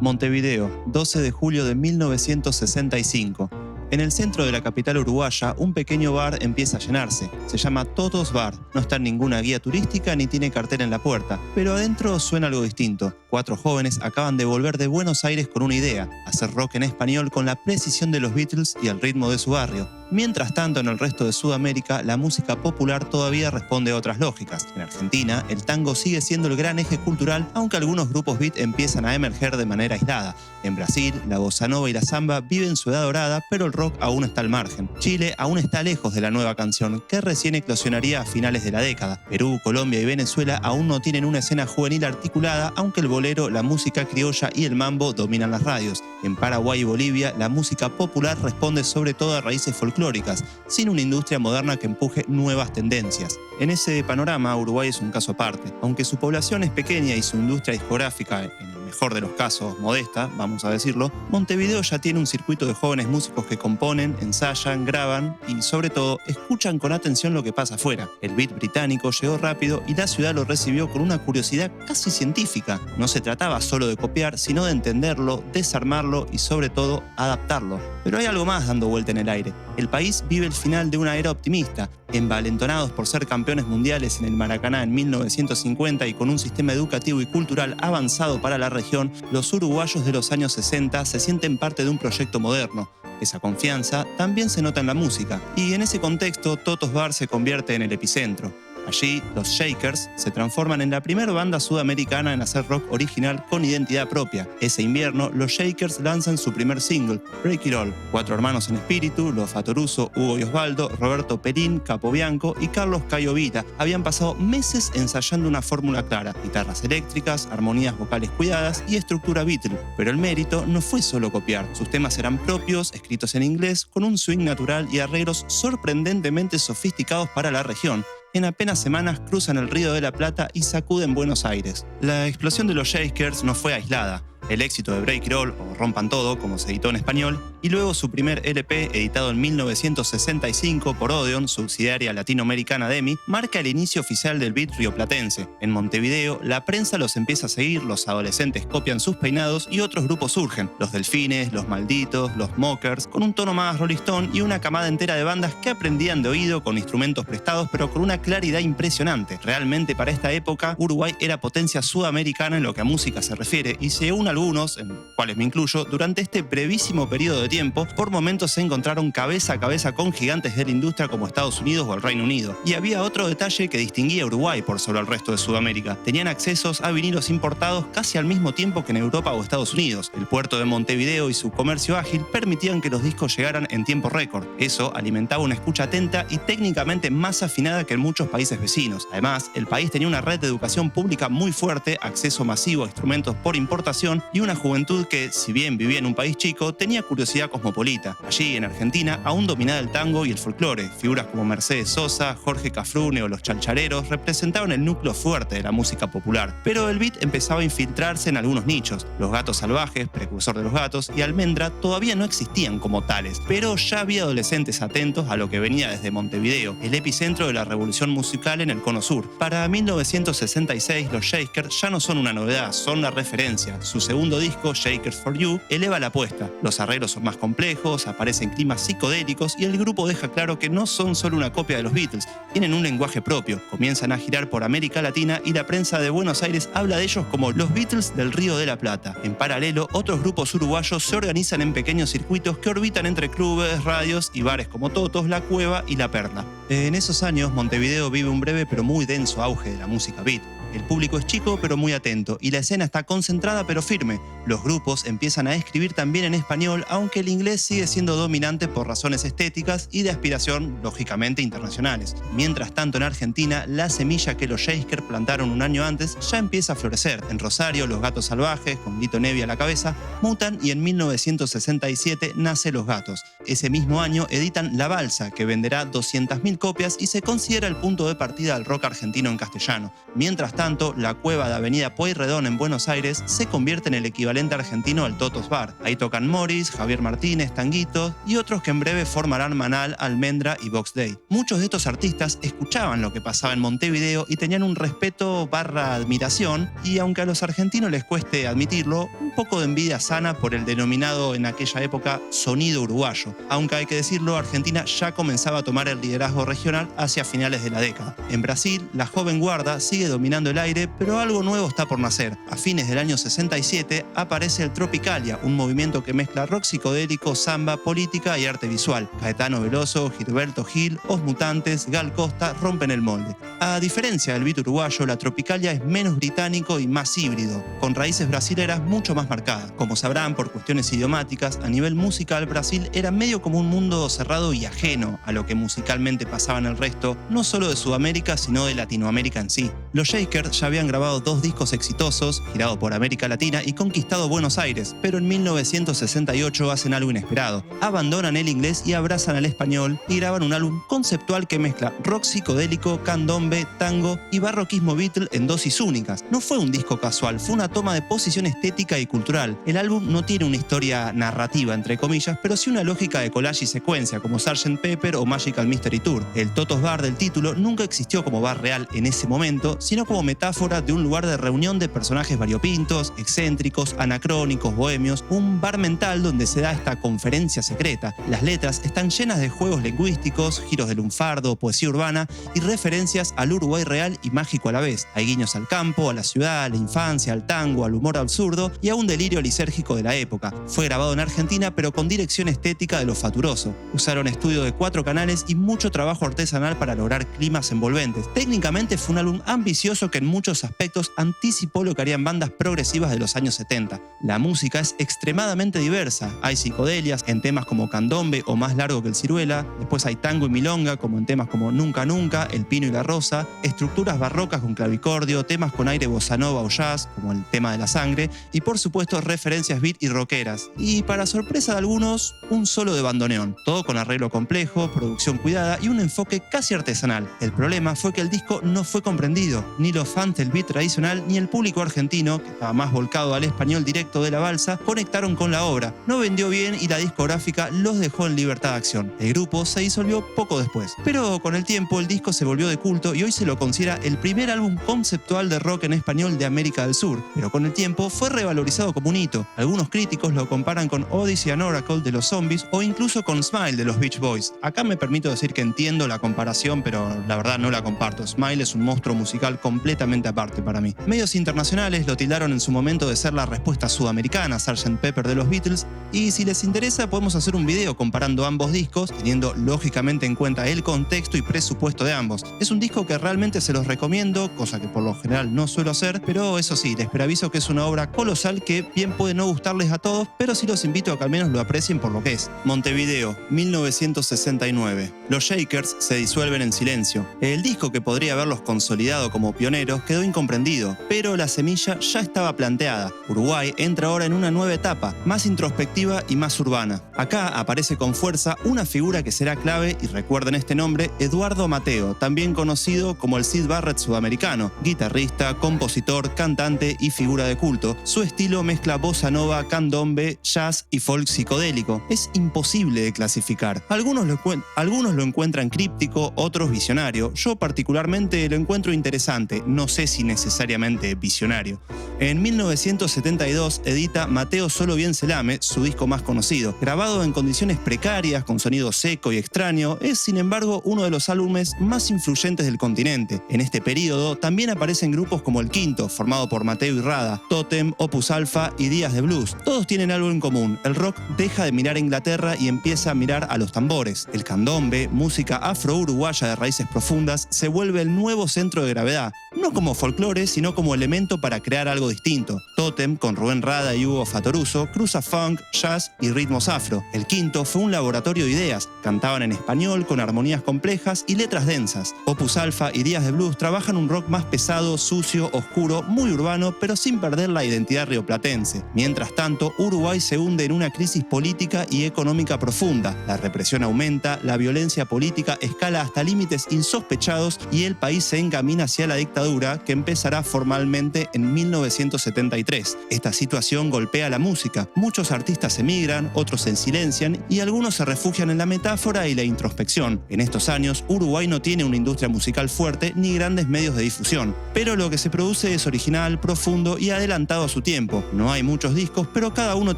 Montevideo, 12 de julio de 1965. En el centro de la capital uruguaya, un pequeño bar empieza a llenarse. Se llama Totos Bar. No está en ninguna guía turística ni tiene cartel en la puerta, pero adentro suena algo distinto. 4 jóvenes acaban de volver de Buenos Aires con una idea: hacer rock en español con la precisión de los Beatles y el ritmo de su barrio. Mientras tanto, en el resto de Sudamérica, la música popular todavía responde a otras lógicas. En Argentina, el tango sigue siendo el gran eje cultural, aunque algunos grupos beat empiezan a emerger de manera aislada. En Brasil, la bossa nova y la samba viven su edad dorada, pero el rock aún está al margen. Chile aún está lejos de la nueva canción, que recién eclosionaría a finales de la década. Perú, Colombia y Venezuela aún no tienen una escena juvenil articulada, aunque el bolero, la música criolla y el mambo dominan las radios. En Paraguay y Bolivia, la música popular responde sobre todo a raíces folclóricas, sin una industria moderna que empuje nuevas tendencias. En ese panorama, Uruguay es un caso aparte. Aunque su población es pequeña y su industria discográfica, en el mejor de los casos, modesta, vamos a decirlo, Montevideo ya tiene un circuito de jóvenes músicos que componen, ensayan, graban y, sobre todo, escuchan con atención lo que pasa afuera. El beat británico llegó rápido y la ciudad lo recibió con una curiosidad casi científica. No se trataba solo de copiar, sino de entenderlo, desarmarlo y, sobre todo, adaptarlo. Pero hay algo más dando vuelta en el aire. El país vive el final de una era optimista. Envalentonados por ser campeones mundiales en el Maracaná en 1950 y con un sistema educativo y cultural avanzado para la región, los uruguayos de los años 60 se sienten parte de un proyecto moderno. Esa confianza también se nota en la música, y en ese contexto Totos Bar se convierte en el epicentro. Allí, los Shakers se transforman en la primera banda sudamericana en hacer rock original con identidad propia. Ese invierno, los Shakers lanzan su primer single, Break It All. 4 hermanos en espíritu, los Fatoruso, Hugo y Osvaldo, Roberto Perín, Capobianco y Carlos Cayo Vita, habían pasado meses ensayando una fórmula clara: guitarras eléctricas, armonías vocales cuidadas y estructura Beatle. Pero el mérito no fue solo copiar. Sus temas eran propios, escritos en inglés, con un swing natural y arreglos sorprendentemente sofisticados para la región. En apenas semanas cruzan el Río de la Plata y sacuden Buenos Aires. La explosión de los Shakers no fue aislada. El éxito de Break It All, o Rompan Todo, como se editó en español, y luego su primer LP, editado en 1965 por Odeon, subsidiaria latinoamericana de EMI, marca el inicio oficial del beat rioplatense. En Montevideo, la prensa los empieza a seguir, los adolescentes copian sus peinados y otros grupos surgen: Los Delfines, Los Malditos, Los Mockers, con un tono más Rolling Stone y una camada entera de bandas que aprendían de oído con instrumentos prestados, pero con una claridad impresionante. Realmente, para esta época, Uruguay era potencia sudamericana en lo que a música se refiere, y según algunos, en los cuales me incluyo, durante este brevísimo periodo de tiempo, por momentos se encontraron cabeza a cabeza con gigantes de la industria como Estados Unidos o el Reino Unido. Y había otro detalle que distinguía a Uruguay por sobre el resto de Sudamérica: tenían accesos a vinilos importados casi al mismo tiempo que en Europa o Estados Unidos. El puerto de Montevideo y su comercio ágil permitían que los discos llegaran en tiempo récord. Eso alimentaba una escucha atenta y técnicamente más afinada que en muchos países vecinos. Además, el país tenía una red de educación pública muy fuerte, acceso masivo a instrumentos por importación y una juventud que, si bien vivía en un país chico, tenía curiosidad cosmopolita. Allí, en Argentina, aún dominaba el tango y el folclore. Figuras como Mercedes Sosa, Jorge Cafrune o los Chalchareros representaban el núcleo fuerte de la música popular. Pero el beat empezaba a infiltrarse en algunos nichos. Los Gatos Salvajes, precursor de los Gatos, y Almendra todavía no existían como tales, pero ya había adolescentes atentos a lo que venía desde Montevideo, el epicentro de la revolución musical en el Cono Sur. Para 1966, los Shakers ya no son una novedad, son la referencia. Su segundo disco, Shakers for You, eleva la apuesta. Los arreglos son más complejos, aparecen climas psicodélicos y el grupo deja claro que no son solo una copia de los Beatles, tienen un lenguaje propio. Comienzan a girar por América Latina y la prensa de Buenos Aires habla de ellos como los Beatles del Río de la Plata. En paralelo, otros grupos uruguayos se organizan en pequeños circuitos que orbitan entre clubes, radios y bares como Totos, La Cueva y La Perla. En esos años, Montevideo vive un breve pero muy denso auge de la música beat. El público es chico pero muy atento y la escena está concentrada pero firme. Los grupos empiezan a escribir también en español, aunque el inglés sigue siendo dominante por razones estéticas y de aspiración, lógicamente, internacionales. Mientras tanto, en Argentina, la semilla que los Shakers plantaron un año antes ya empieza a florecer. En Rosario, los Gatos Salvajes, con Lito Nebbia a la cabeza, mutan y en 1967 nace Los Gatos. Ese mismo año editan La Balsa, que venderá 200.000 copias y se considera el punto de partida del rock argentino en castellano. Mientras tanto, La Cueva de Avenida Pueyrredón en Buenos Aires se convierte en el equivalente equivalente argentino al Totos Bar. Ahí tocan Morris, Javier Martínez, Tanguito y otros que en breve formarán Manal, Almendra y Box Day. Muchos de estos artistas escuchaban lo que pasaba en Montevideo y tenían un respeto / admiración, y aunque a los argentinos les cueste admitirlo, un poco de envidia sana por el denominado en aquella época sonido uruguayo. Aunque hay que decirlo, Argentina ya comenzaba a tomar el liderazgo regional hacia finales de la década. En Brasil, la joven guarda sigue dominando el aire, pero algo nuevo está por nacer. A fines del año 67 aparece el Tropicalia, un movimiento que mezcla rock psicodélico, samba, política y arte visual. Caetano Veloso, Gilberto Gil, Os Mutantes, Gal Costa rompen el molde. A diferencia del beat uruguayo, la Tropicalia es menos británico y más híbrido, con raíces brasileras mucho más marcadas. Como sabrán, por cuestiones idiomáticas, a nivel musical Brasil era medio como un mundo cerrado y ajeno a lo que musicalmente pasaba en el resto, no solo de Sudamérica, sino de Latinoamérica en sí. Los Shakers ya habían grabado 2 discos exitosos, girado por América Latina y conquistado Buenos Aires, pero en 1968 hacen algo inesperado. Abandonan el inglés y abrazan al español y graban un álbum conceptual que mezcla rock psicodélico, candombe, tango y barroquismo Beatle en dosis únicas. No fue un disco casual, fue una toma de posición estética y cultural. El álbum no tiene una historia narrativa, entre comillas, pero sí una lógica de collage y secuencia, como Sgt. Pepper o Magical Mystery Tour. El Totos Bar del título nunca existió como bar real en ese momento, sino como metáfora de un lugar de reunión de personajes variopintos, excéntricos, anacrónicos, bohemios, un bar mental donde se da esta conferencia secreta. Las letras están llenas de juegos lingüísticos, giros de lunfardo, poesía urbana y referencias al Uruguay real y mágico a la vez. Hay guiños al campo, a la ciudad, a la infancia, al tango, al humor absurdo y a un delirio lisérgico de la época. Fue grabado en Argentina, pero con dirección estética de lo faturoso. Usaron estudio de 4 canales y mucho trabajo artesanal para lograr climas envolventes. Técnicamente fue un álbum ambicioso que en muchos aspectos anticipó lo que harían bandas progresivas de los años 70. La música es extremadamente diversa. Hay psicodelias en temas como Candombe o Más largo que el ciruela, después hay tango y milonga como en temas como Nunca Nunca, El pino y la rosa, estructuras barrocas con clavicordio, temas con aire bossa nova o jazz como el tema de la sangre y por supuesto referencias beat y rockeras. Y para sorpresa de algunos, un solo de bandoneón, todo con arreglo complejo, producción cuidada y un enfoque casi artesanal. El problema fue que el disco no fue comprendido, ni los fans del beat tradicional ni el público argentino, que estaba más volcado al español directo de la balsa, conectaron con la obra. No vendió bien y la discográfica los dejó en libertad de acción. El grupo se disolvió poco después. Pero con el tiempo el disco se volvió de culto y hoy se lo considera el primer álbum conceptual de rock en español de América del Sur. Pero con el tiempo fue revalorizado como un hito. Algunos críticos lo comparan con Odyssey and Oracle de los Zombies o incluso con Smile de los Beach Boys. Acá me permito decir que entiendo la comparación, pero la verdad no la comparto. Smile es un monstruo musical completamente aparte para mí. Medios internacionales lo tildaron en su momento de ser la respuesta sudamericana a Sgt. Pepper de los Beatles, y si les interesa podemos hacer un video comparando ambos discos, teniendo lógicamente en cuenta el contexto y presupuesto de ambos. Es un disco que realmente se los recomiendo, cosa que por lo general no suelo hacer, pero eso sí, les preaviso que es una obra colosal que bien puede no gustarles a todos, pero sí los invito a que al menos lo aprecien por lo que es. Montevideo, 1969. Los Shakers se disuelven en silencio. El disco que podría haberlos consolidado como pioneros quedó incomprendido, pero la semilla ya estaba planteada. Uruguay entra ahora en una nueva etapa, más introspectiva y más urbana. Acá aparece con fuerza una figura que será clave, y recuerden este nombre, Eduardo Mateo, también conocido como el Syd Barrett sudamericano, guitarrista, compositor, cantante y figura de culto. Su estilo mezcla bossa nova, candombe, jazz y folk psicodélico. Es imposible de clasificar. Algunos lo encuentran críptico, otros visionario. Yo particularmente lo encuentro interesante, no sé si necesariamente visionario. En 1972 edita Mateo Solo Bien Se Lame, su disco más conocido. Grabado en condiciones precarias, con sonido seco y extraño, es sin embargo uno de los álbumes más influyentes del continente. En este periodo también aparecen grupos como El Quinto, formado por Mateo y Rada, Totem, Opus Alpha y Días de Blues. Todos tienen algo en común: el rock deja de mirar a Inglaterra y empieza a mirar a los tambores. El candombe, música afro-uruguaya de raíces profundas, se vuelve el nuevo centro de gravedad, no como folclore, sino como elemento para crear algo distinto. Totem, con Rubén Rada y Hugo Fatoruso, cruza funk, jazz y ritmos afro. El Quinto fue un laboratorio de ideas. Cantaban en español con armonías complejas y letras densas. Opus Alpha y Días de Blues trabajan un rock más pesado, sucio, oscuro, muy urbano, pero sin perder la identidad rioplatense. Mientras tanto, Uruguay se hunde en una crisis política y económica profunda. La represión aumenta, la violencia política escala hasta límites insospechados y el país se encamina hacia la dictadura, que empezará formalmente en 1973. Esta situación golpea a la música. Muchos artistas emigran, otros se silencian y algunos se refugian en la metáfora y la introspección. En estos años, Uruguay no tiene una industria musical fuerte ni grandes medios de difusión, pero lo que se produce es original, profundo y adelantado a su tiempo. No hay muchos discos, pero cada uno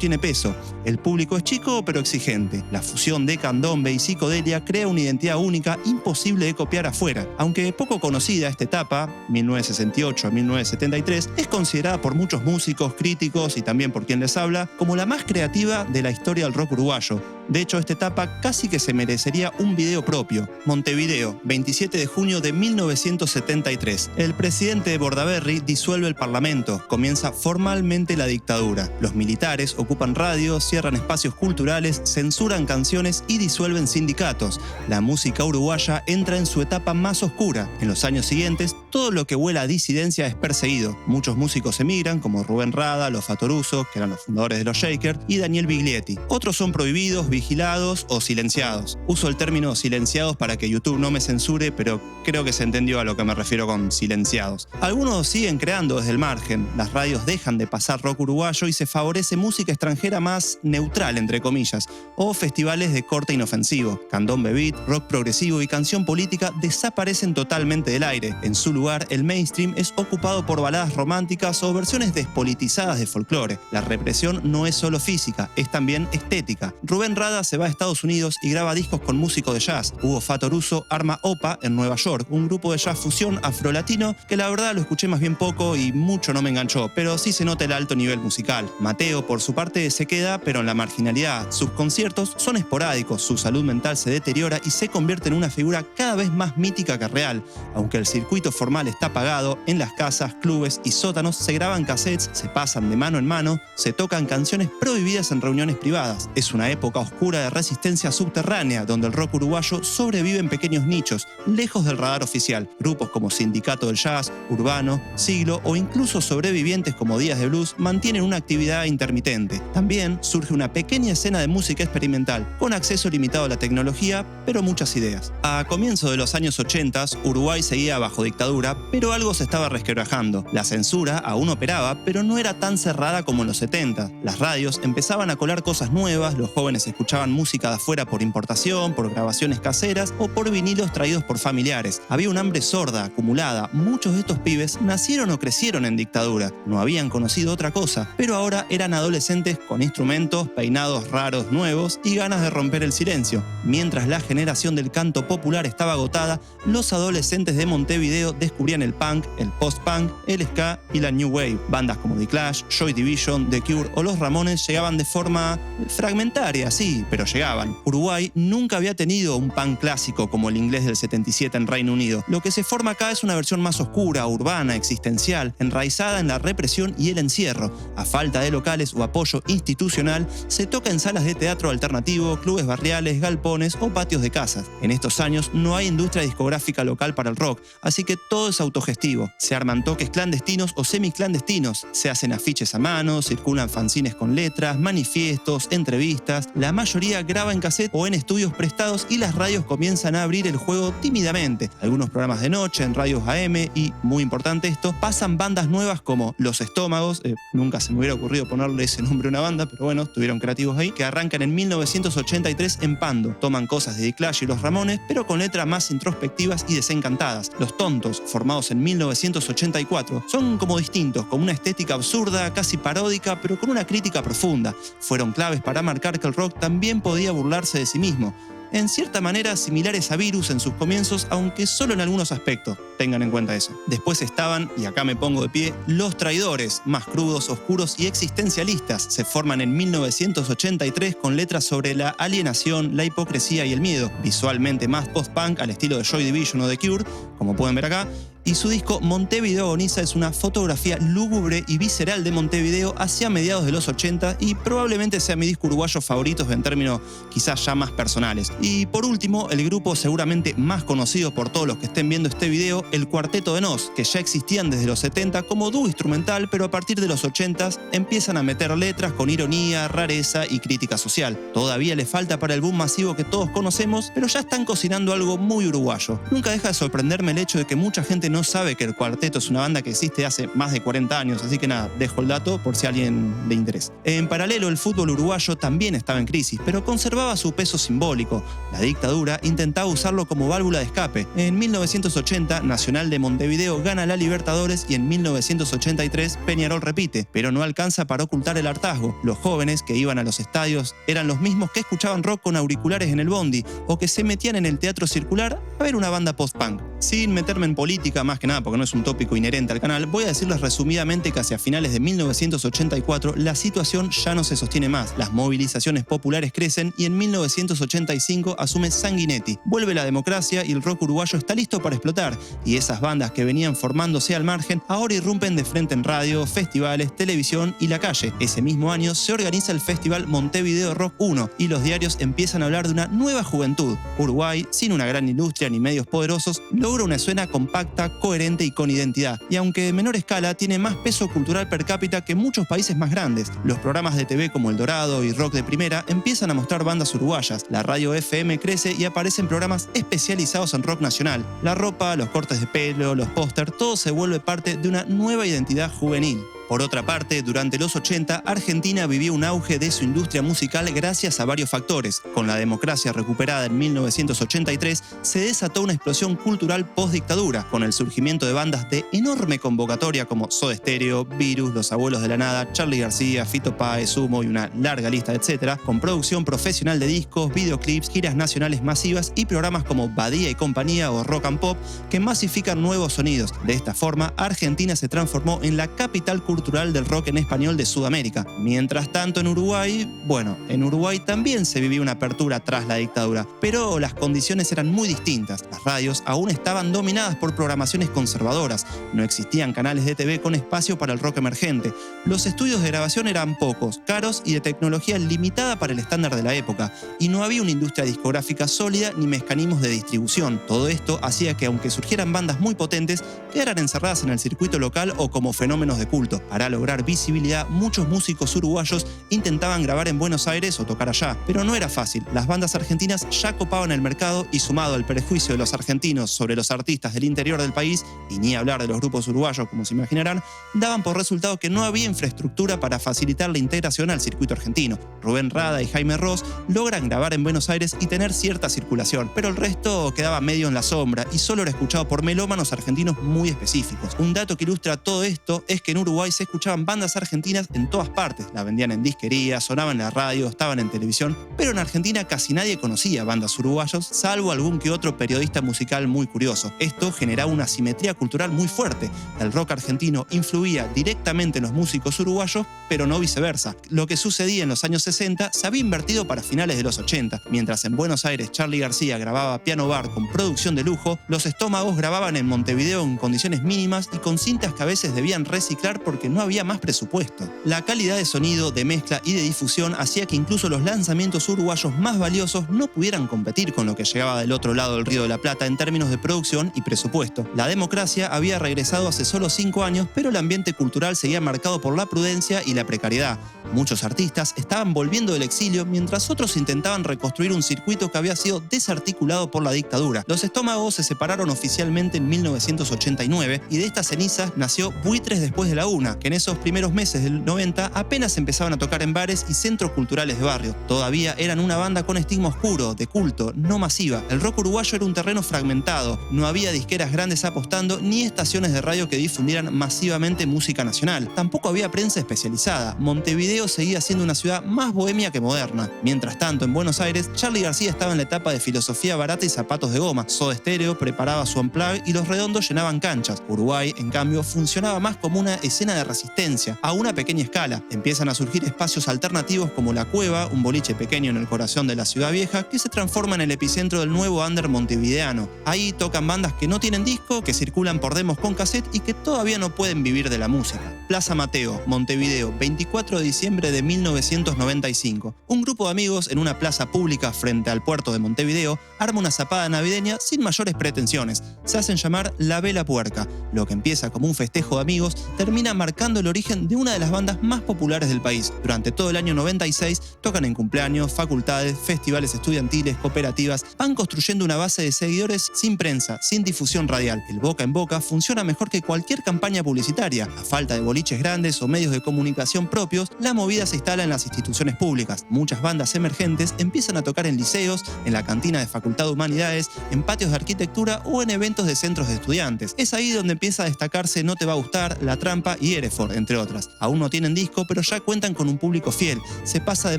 tiene peso. El público es chico pero exigente. La fusión de candombe y psicodelia crea una identidad única imposible de copiar afuera. Aunque poco conocida, esta etapa, 1968 a 1973, es considerada por muchos músicos, críticos y también por quien les habla, como la más creativa de la historia del rock uruguayo. De hecho, esta etapa casi que se merecería un video propio. Montevideo, 27 de junio de 1973. El presidente de Bordaberry disuelve el parlamento. Comienza formalmente la dictadura. Los militares ocupan radios, cierran espacios culturales, censuran canciones y disuelven sindicatos. La música uruguaya entra en su etapa más oscura. En los años siguientes, todo lo que huela a disidencia es perseguido. Muchos músicos emigran, como Rubén Rada, los Fatoruso, que eran los fundadores de los Shakers, y Daniel Biglietti. Otros son prohibidos, vigilados o silenciados. Uso el término silenciados para que YouTube no me censure, pero creo que se entendió a lo que me refiero con silenciados. Algunos siguen creando desde el margen. Las radios dejan de pasar rock uruguayo y se favorece música extranjera más neutral, entre comillas, o festivales de corte inofensivo. Candombe beat, rock progresivo y canción política desaparecen totalmente del aire. En su lugar, el mainstream es ocupado por baladas románticas o versiones despolitizadas de folclore. La represión no es solo física, es también estética. Rubén Rada se va a Estados Unidos y graba discos con músicos de jazz. Hugo Fatoruso arma OPA en Nueva York, un grupo de jazz fusión afrolatino que la verdad lo escuché más bien poco y mucho no me enganchó, pero sí se nota el alto nivel musical. Mateo, por su parte, se queda, pero en la marginalidad. Sus conciertos son esporádicos, su salud mental se deteriora y se convierte en una figura cada vez más mítica que real. Aunque el circuito formal está apagado, en las casas, clubes y sótanos se graban cassettes, se pasan de mano en mano, se tocan canciones prohibidas en reuniones privadas. Es una época oscura de resistencia subterránea, donde el rock uruguayo sobrevive en pequeños nichos, lejos del radar oficial. Grupos como Sindicato del Jazz, Urbano, Siglo o incluso sobrevivientes como Días de Blues mantienen una actividad intermitente. También surge una pequeña escena de música experimental, con acceso limitado a la tecnología, pero muchas ideas. A comienzos de los años 80, Uruguay seguía bajo dictadura, pero algo se estaba resquebrajando. La censura aún operaba, pero no era tan cerrada como en los 70. Las radios empezaban a colar cosas nuevas, los jóvenes escuchaban música de afuera por importación, por grabaciones caseras o por vinilos traídos por familiares. Había un hambre sorda, acumulada. Muchos de estos pibes nacieron o crecieron en dictadura. No habían conocido otra cosa, pero ahora eran adolescentes con instrumentos, peinados raros nuevos y ganas de romper el silencio. Mientras la generación del canto popular estaba agotada, los adolescentes de Montevideo descubrían el punk, el post-punk, el ska y la new wave. Bandas como The Clash, Joy Division, The Cure o Los Ramones llegaban de forma fragmentaria, sí, pero llegaban. Uruguay nunca había tenido un punk clásico como el inglés del 77 en Reino Unido. Lo que se forma acá es una versión más oscura, urbana, existencial, enraizada en la represión y el encierro. A falta de locales o apoyo institucional, se toca en salas de teatro alternativo, clubes barriales, galpones o patios de casas. En estos años no hay industria discográfica local para el rock, así que todo es autogestivo. Se arman toques clandestinos o semiclandestinos, se hacen afiches a mano, circulan fanzines con letras, manifiestos, entrevistas. La mayoría graba en cassette o en estudios prestados y las radios comienzan a abrir el juego tímidamente. Algunos programas de noche en radios AM y, muy importante esto, pasan bandas nuevas como Los Estómagos, nunca se me hubiera ocurrido ponerle ese nombre a una banda, pero bueno, estuvieron creativos ahí, que arrancan en 1983 en Pando. Toman cosas de The Clash y Los Ramones, pero con letras más introspectivas y desencantadas. Los Tontos, formados en 1984, son como distintos, con una estética absurda, casi paródica, pero con una crítica profunda. Fueron claves para marcar que el rock también podía burlarse de sí mismo. En cierta manera similares a Virus en sus comienzos, aunque solo en algunos aspectos. Tengan en cuenta eso. Después estaban, y acá me pongo de pie, Los Traidores, más crudos, oscuros y existencialistas. Se forman en 1983 con letras sobre la alienación, la hipocresía y el miedo. Visualmente más post-punk al estilo de Joy Division o The Cure, como pueden ver acá. Y su disco Montevideo Agoniza es una fotografía lúgubre y visceral de Montevideo hacia mediados de los 80 y probablemente sea mi disco uruguayo favorito en términos quizás ya más personales. Y por último, el grupo seguramente más conocido por todos los que estén viendo este video, el Cuarteto de Nos, que ya existían desde los 70 como dúo instrumental, pero a partir de los 80 empiezan a meter letras con ironía, rareza y crítica social. Todavía le falta para el boom masivo que todos conocemos, pero ya están cocinando algo muy uruguayo. Nunca deja de sorprenderme el hecho de que mucha gente no sabe que el Cuarteto es una banda que existe hace más de 40 años, así que nada, dejo el dato por si a alguien le interesa. En paralelo, el fútbol uruguayo también estaba en crisis, pero conservaba su peso simbólico. La dictadura intentaba usarlo como válvula de escape. En 1980, Nacional de Montevideo gana la Libertadores y en 1983 Peñarol repite, pero no alcanza para ocultar el hartazgo. Los jóvenes que iban a los estadios eran los mismos que escuchaban rock con auriculares en el bondi o que se metían en el teatro circular a ver una banda post-punk. Sin meterme en política, más que nada porque no es un tópico inherente al canal, voy a decirles resumidamente que hacia finales de 1984 la situación ya no se sostiene más. Las movilizaciones populares crecen y en 1985 asume Sanguinetti. Vuelve la democracia y el rock uruguayo está listo para explotar, y esas bandas que venían formándose al margen ahora irrumpen de frente en radio, festivales, televisión y la calle. Ese mismo año se organiza el festival Montevideo Rock 1 y los diarios empiezan a hablar de una nueva juventud. Uruguay, sin una gran industria ni medios poderosos, logra una escena compacta, coherente y con identidad, y aunque de menor escala tiene más peso cultural per cápita que muchos países más grandes. Los programas de TV como El Dorado y Rock de Primera empiezan a mostrar bandas uruguayas, la radio FM crece y aparecen programas especializados en rock nacional. La ropa, los cortes de pelo, los póster, todo se vuelve parte de una nueva identidad juvenil. Por otra parte, durante los 80, Argentina vivió un auge de su industria musical gracias a varios factores. Con la democracia recuperada en 1983, se desató una explosión cultural post-dictadura, con el surgimiento de bandas de enorme convocatoria como Soda Stereo, Virus, Los Abuelos de la Nada, Charly García, Fito Páez, Sumo y una larga lista, etc., con producción profesional de discos, videoclips, giras nacionales masivas y programas como Badía y Compañía o Rock and Pop que masifican nuevos sonidos. De esta forma, Argentina se transformó en la capital cultural del rock en español de Sudamérica. Mientras tanto, en Uruguay también se vivía una apertura tras la dictadura, pero las condiciones eran muy distintas. Las radios aún estaban dominadas por programaciones conservadoras, no existían canales de TV con espacio para el rock emergente, los estudios de grabación eran pocos, caros y de tecnología limitada para el estándar de la época, y no había una industria discográfica sólida ni mecanismos de distribución. Todo esto hacía que, aunque surgieran bandas muy potentes, quedaran encerradas en el circuito local o como fenómenos de culto. Para lograr visibilidad, muchos músicos uruguayos intentaban grabar en Buenos Aires o tocar allá, pero no era fácil. Las bandas argentinas ya copaban el mercado y, sumado al prejuicio de los argentinos sobre los artistas del interior del país, y ni hablar de los grupos uruguayos como se imaginarán, daban por resultado que no había infraestructura para facilitar la integración al circuito argentino. Rubén Rada y Jaime Ross logran grabar en Buenos Aires y tener cierta circulación, pero el resto quedaba medio en la sombra y solo era escuchado por melómanos argentinos muy específicos. Un dato que ilustra todo esto es que en Uruguay se escuchaban bandas argentinas en todas partes, la vendían en disquerías, sonaban en la radio, estaban en televisión, pero en Argentina casi nadie conocía bandas uruguayos, salvo algún que otro periodista musical muy curioso. Esto generaba una asimetría cultural muy fuerte. El rock argentino influía directamente en los músicos uruguayos, pero no viceversa. Lo que sucedía en los años 60 se había invertido para finales de los 80. Mientras en Buenos Aires Charly García grababa piano bar con producción de lujo, los Estómagos grababan en Montevideo en condiciones mínimas y con cintas que a veces debían reciclar porque no había más presupuesto. La calidad de sonido, de mezcla y de difusión hacía que incluso los lanzamientos uruguayos más valiosos no pudieran competir con lo que llegaba del otro lado del Río de la Plata en términos de producción y presupuesto. La democracia había regresado hace solo 5 años, pero el ambiente cultural seguía marcado por la prudencia y la precariedad. Muchos artistas estaban volviendo del exilio, mientras otros intentaban reconstruir un circuito que había sido desarticulado por la dictadura. Los Estómagos se separaron oficialmente en 1989 y de estas cenizas nació Buitres después de la una, que en esos primeros meses del 90 apenas empezaban a tocar en bares y centros culturales de barrio. Todavía eran una banda con estigma oscuro, de culto, no masiva. El rock uruguayo era un terreno fragmentado, no había disqueras grandes apostando ni estaciones de radio que difundieran masivamente música nacional. Tampoco había prensa especializada. Montevideo seguía siendo una ciudad más bohemia que moderna. Mientras tanto, en Buenos Aires, Charly García estaba en la etapa de filosofía barata y zapatos de goma. Soda Stereo preparaba su unplug y los Redondos llenaban canchas. Uruguay, en cambio, funcionaba más como una escena de resistencia, a una pequeña escala. Empiezan a surgir espacios alternativos como La Cueva, un boliche pequeño en el corazón de la ciudad vieja, que se transforma en el epicentro del nuevo under montevideano. Ahí tocan bandas que no tienen disco, que circulan por demos con cassette y que todavía no pueden vivir de la música. Plaza Mateo, Montevideo, 24 de diciembre de 1995. Un grupo de amigos en una plaza pública frente al puerto de Montevideo arma una zapada navideña sin mayores pretensiones. Se hacen llamar La Vela Puerca. Lo que empieza como un festejo de amigos termina marcando marcando el origen de una de las bandas más populares del país. Durante todo el año 96 tocan en cumpleaños, facultades, festivales estudiantiles, cooperativas, van construyendo una base de seguidores sin prensa, sin difusión radial. El boca en boca funciona mejor que cualquier campaña publicitaria. A falta de boliches grandes o medios de comunicación propios, la movida se instala en las instituciones públicas. Muchas bandas emergentes empiezan a tocar en liceos, en la cantina de Facultad de Humanidades, en patios de arquitectura o en eventos de centros de estudiantes. Es ahí donde empieza a destacarse No Te Va a Gustar, La Trampa y Hereford, entre otras. Aún no tienen disco, pero ya cuentan con un público fiel. Se pasa de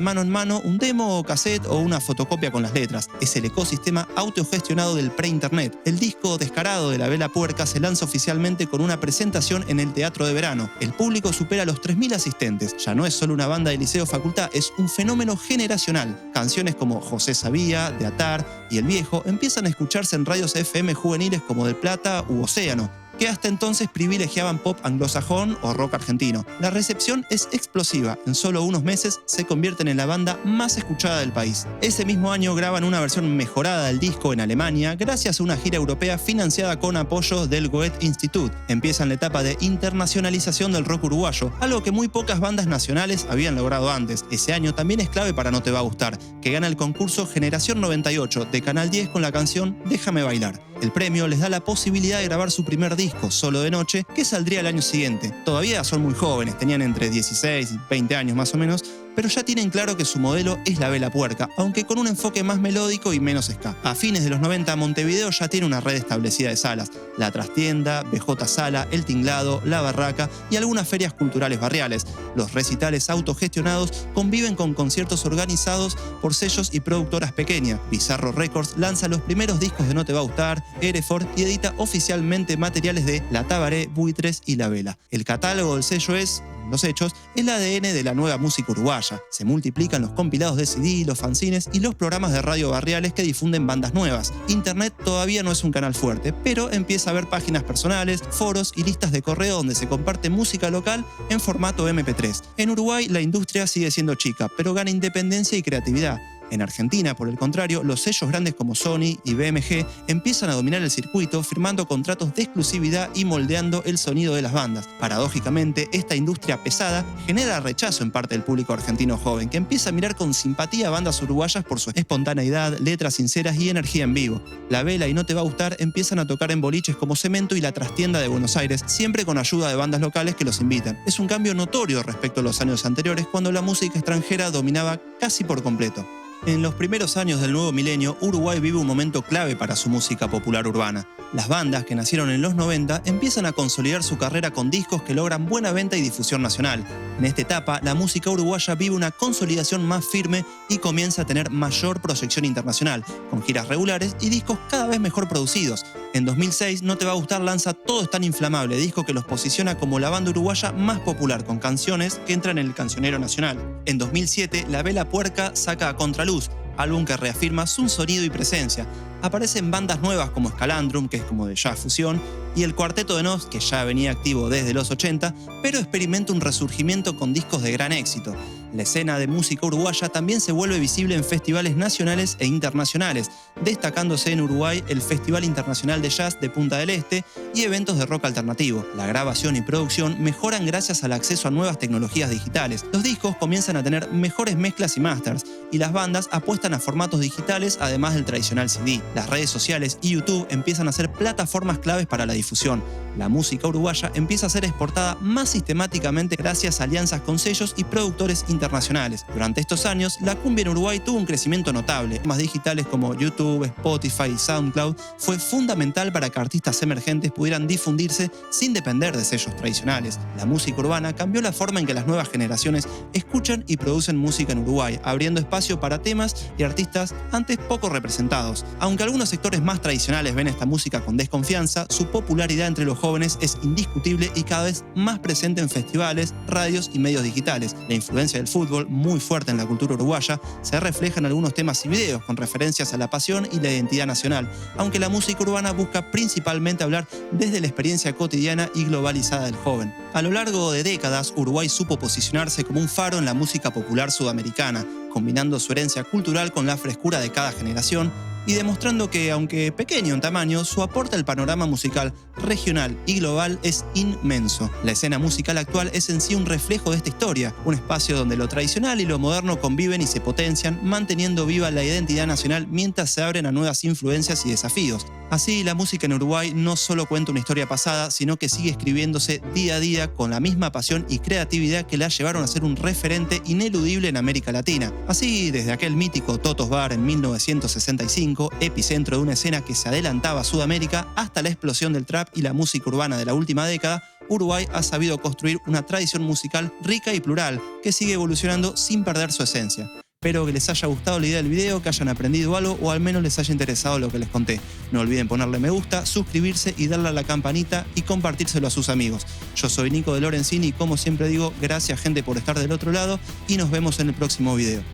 mano en mano un demo o cassette o una fotocopia con las letras. Es el ecosistema autogestionado del pre-internet. El disco Descarado de La Vela Puerca se lanza oficialmente con una presentación en el Teatro de Verano. El público supera los 3.000 asistentes. Ya no es solo una banda de liceo facultad, es un fenómeno generacional. Canciones como José Sabía, De Atar y El Viejo empiezan a escucharse en radios FM juveniles como Del Plata u Océano, que hasta entonces privilegiaban pop anglosajón o rock argentino. La recepción es explosiva. En solo unos meses se convierten en la banda más escuchada del país. Ese mismo año graban una versión mejorada del disco en Alemania gracias a una gira europea financiada con apoyo del Goethe Institut. Empiezan la etapa de internacionalización del rock uruguayo, algo que muy pocas bandas nacionales habían logrado antes. Ese año también es clave para No Te Va a Gustar, que gana el concurso Generación 98 de Canal 10 con la canción Déjame Bailar. El premio les da la posibilidad de grabar su primer disco, Solo de Noche, que saldría el año siguiente. Todavía son muy jóvenes, tenían entre 16 y 20 años más o menos, pero ya tienen claro que su modelo es La Vela Puerca, aunque con un enfoque más melódico y menos ska. A fines de los 90, Montevideo ya tiene una red establecida de salas: La Trastienda, BJ Sala, El Tinglado, La Barraca y algunas ferias culturales barriales. Los recitales autogestionados conviven con conciertos organizados por sellos y productoras pequeñas. Bizarro Records lanza los primeros discos de No Te Va a Gustar, Hereford, y edita oficialmente materiales de La Tabaré, Buitres y La Vela. El catálogo del sello es, los hechos, el ADN de la nueva música uruguaya. Se multiplican los compilados de CD, los fanzines y los programas de radio barriales que difunden bandas nuevas. Internet todavía no es un canal fuerte, pero empieza a haber páginas personales, foros y listas de correo donde se comparte música local en formato MP3. En Uruguay la industria sigue siendo chica, pero gana independencia y creatividad. En Argentina, por el contrario, los sellos grandes como Sony y BMG empiezan a dominar el circuito, firmando contratos de exclusividad y moldeando el sonido de las bandas. Paradójicamente, esta industria pesada genera rechazo en parte del público argentino joven, que empieza a mirar con simpatía a bandas uruguayas por su espontaneidad, letras sinceras y energía en vivo. La Vela y No Te Va a Gustar empiezan a tocar en boliches como Cemento y La Trastienda de Buenos Aires, siempre con ayuda de bandas locales que los invitan. Es un cambio notorio respecto a los años anteriores, cuando la música extranjera dominaba casi por completo. En los primeros años del nuevo milenio, Uruguay vive un momento clave para su música popular urbana. Las bandas que nacieron en los 90 empiezan a consolidar su carrera con discos que logran buena venta y difusión nacional. En esta etapa, la música uruguaya vive una consolidación más firme y comienza a tener mayor proyección internacional, con giras regulares y discos cada vez mejor producidos. En 2006, No Te Va a Gustar lanza Todo es tan inflamable, disco que los posiciona como la banda uruguaya más popular, con canciones que entran en el cancionero nacional. En 2007, La Vela Puerca saca A Contraluz, álbum que reafirma su sonido y presencia. Aparecen bandas nuevas como Scalandrum, que es como de jazz fusión, y el Cuarteto de Nos, que ya venía activo desde los 80, pero experimenta un resurgimiento con discos de gran éxito. La escena de música uruguaya también se vuelve visible en festivales nacionales e internacionales, destacándose en Uruguay el Festival Internacional de Jazz de Punta del Este y eventos de rock alternativo. La grabación y producción mejoran gracias al acceso a nuevas tecnologías digitales. Los discos comienzan a tener mejores mezclas y masters, y las bandas apuestan a formatos digitales además del tradicional CD. Las redes sociales y YouTube empiezan a ser plataformas claves para la difusión. La música uruguaya empieza a ser exportada más sistemáticamente gracias a alianzas con sellos y productores internacionales. Durante estos años, la cumbia en Uruguay tuvo un crecimiento notable. Más digitales como YouTube, Spotify y SoundCloud fue fundamental para que artistas emergentes pudieran difundirse sin depender de sellos tradicionales. La música urbana cambió la forma en que las nuevas generaciones escuchan y producen música en Uruguay, abriendo espacio para temas y artistas antes poco representados. Aunque algunos sectores más tradicionales ven esta música con desconfianza, su popularidad entre los jóvenes es indiscutible y cada vez más presente en festivales, radios y medios digitales. La influencia del fútbol, muy fuerte en la cultura uruguaya, se refleja en algunos temas y videos con referencias a la pasión y la identidad nacional, aunque la música urbana busca principalmente hablar desde la experiencia cotidiana y globalizada del joven. A lo largo de décadas, Uruguay supo posicionarse como un faro en la música popular sudamericana, combinando su herencia cultural con la frescura de cada generación. y demostrando que, aunque pequeño en tamaño, su aporte al panorama musical regional y global es inmenso. La escena musical actual es en sí un reflejo de esta historia, un espacio donde lo tradicional y lo moderno conviven y se potencian, manteniendo viva la identidad nacional mientras se abren a nuevas influencias y desafíos. Así, la música en Uruguay no solo cuenta una historia pasada, sino que sigue escribiéndose día a día con la misma pasión y creatividad que la llevaron a ser un referente ineludible en América Latina. Así, desde aquel mítico Totos Bar en 1965, epicentro de una escena que se adelantaba a Sudamérica, hasta la explosión del trap y la música urbana de la última década, Uruguay ha sabido construir una tradición musical rica y plural que sigue evolucionando sin perder su esencia. Espero que les haya gustado la idea del video, que hayan aprendido algo o al menos les haya interesado lo que les conté. No olviden ponerle me gusta, suscribirse y darle a la campanita y compartírselo a sus amigos. Yo soy Nico de Lorenzini y como siempre digo, gracias gente por estar del otro lado y nos vemos en el próximo video.